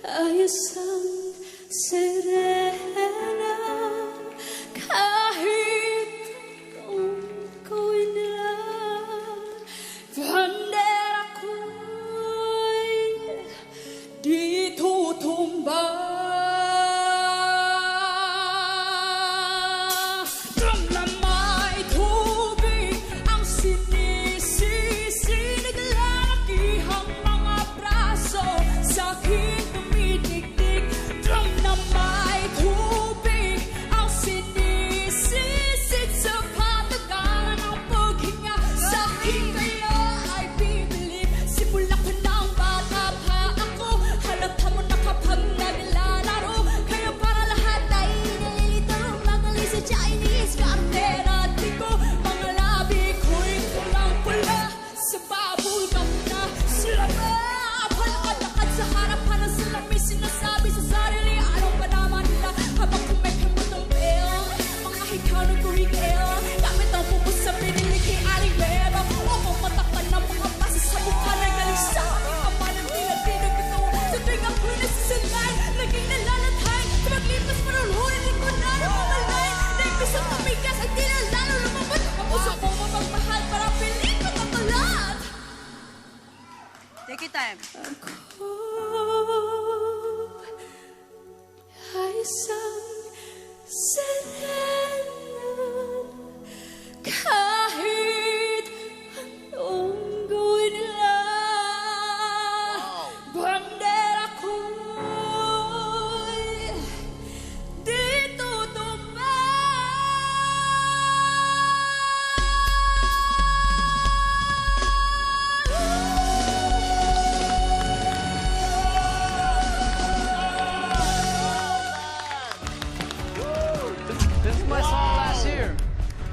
ayos ang serena kahit anong gawin nila. Bandera ko'y di tutumba. Take your time. Ako ay isang serena kahit anong gawin nila. Bandera ko'y di tutumba. This is my song last year.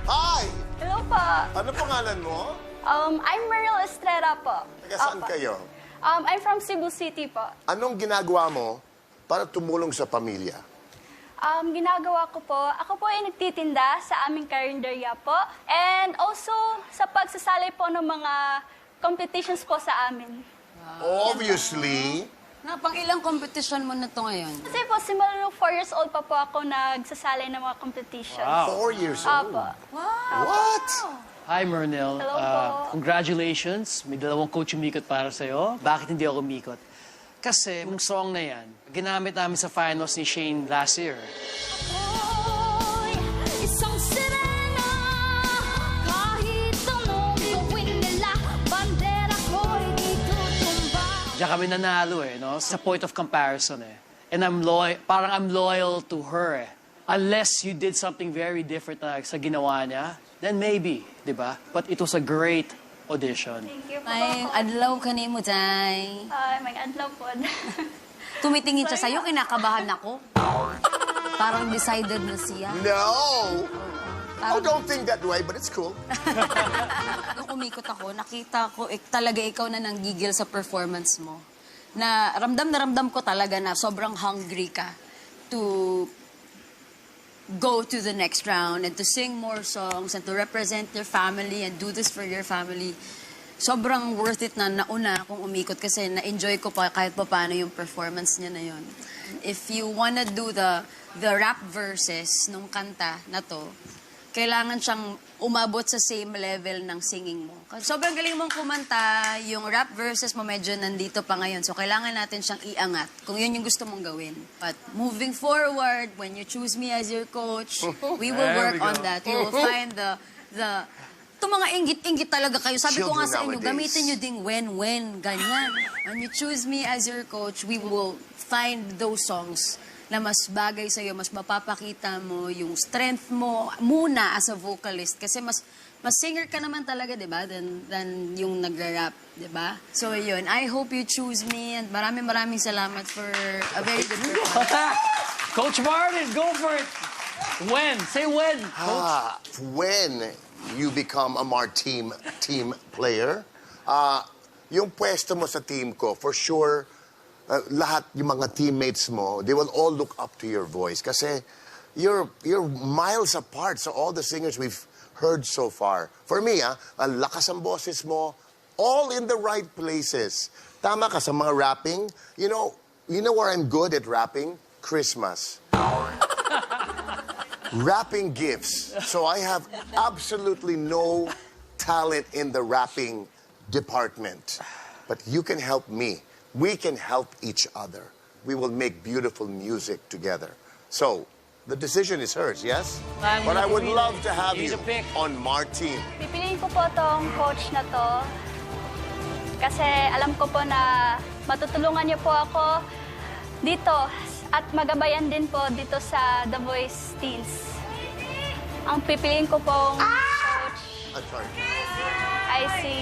Hi! Hello po. Ano pangalan mo? I'm Meryl Estrella po. Taga saan Opo. kayo? I'm from Cebu City po. Anong ginagawa mo para tumulong sa pamilya? Ginagawa ko po, ako po ay nagtitinda sa aming karinderya po. And also, sa pagsasali po ng mga competitions po sa amin. Obviously, Pang ilang competition mo na to ngayon? Kasi po, simula nung 4 years old pa po ako nagsasali ng mga competitions. Wow. 4 years old. Opo. What? Hi, Mernil. Hello po. Congratulations. May dalawang coach umikot para sa'yo. Bakit hindi ako umikot? Kasi yung song na yan, ginamit namin sa finals ni Shane last year. Ako'y isang sirena kahit anong gawin nila. Bandera ko'y di tutumba. Diyan kami nanalo no? Sa point of comparison And I'm loyal to her Unless you did something very different na sa ginawa niya, then maybe, di ba? But it was a great audition. Thank you po. Ay, adlaw ka ni mo, Jay. Ay, may adlaw po. Tumitingin siya sa'yo, kinakabahan ako. Parang decided na siya. No! Oh, don't think that way, but it's cool. Nung umikot ako, nakita ko talaga ikaw na nanggigil sa performance mo. Na ramdam ko talaga na sobrang hungry ka to go to the next round and to sing more songs and to represent your family and do this for your family. Sobrang worth it na nauna kung umikot kasi na-enjoy ko pa kahit pa paano yung performance niya na yun. If you wanna do the rap verses nung kanta na to, kailangan siyang umabot sa same level ng singing mo. Kasi sobrang galing mong kumanta, yung rap verses mo medyo nandito pa ngayon. So, kailangan natin siyang iangat kung yun yung gusto mong gawin. But moving forward, when you choose me as your coach, we will work on that. We will find the itong mga inggit-inggit talaga kayo. Sabi ko nga sa inyo, Children gamitin nyo ding when, ganyan. When you choose me as your coach, we will find those songs na mas bagay sa'yo, mas mapapakita mo yung strength mo muna as a vocalist. Kasi mas singer ka naman talaga, di ba, than yung nagra-rap, di ba? So, yun. I hope you choose me and maraming salamat for a very good performance. Coach Martin, go for it! When? Say when, Coach. When you become a Mart team player, yung pwesto mo sa team ko, for sure, lahat yung mga teammates mo, they will all look up to your voice. Kasi you're miles apart sa all the singers we've heard so far. For me, ang lakas ang boses mo, all in the right places. Tama ka sa mga rapping. You know, You know where I'm good at rapping? Christmas. Wrapping gifts. So I have absolutely no talent in the rapping department. But you can help me. We can help each other. We will make beautiful music together. So, the decision is hers, yes? But I would love to have You need you to pick. on Martin. Pipiliin ko po tong coach na to kasi alam ko po na matutulungan niyo po ako dito at magabayan din po dito sa The Voice Teens. Ang pipiliin ko pong coach I'm sorry. ay si